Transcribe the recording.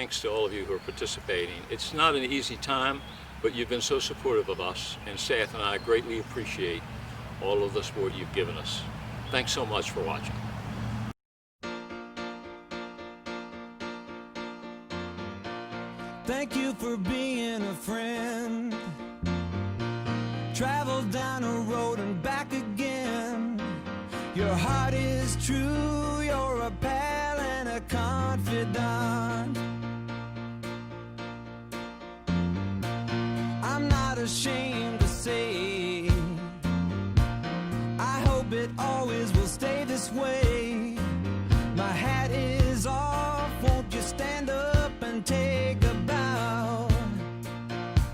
thanks to all of you who are participating. It's not an easy time, but you've been so supportive of us, and Seth and I greatly appreciate all of the support you've given us. Thanks so much for watching. Thank you for being a friend. Travel down a road and back again. Your heart is true, you're a pal and a confidant. I'm not ashamed to say, I hope it always will stay this way. My hat is off, won't you stand up and take a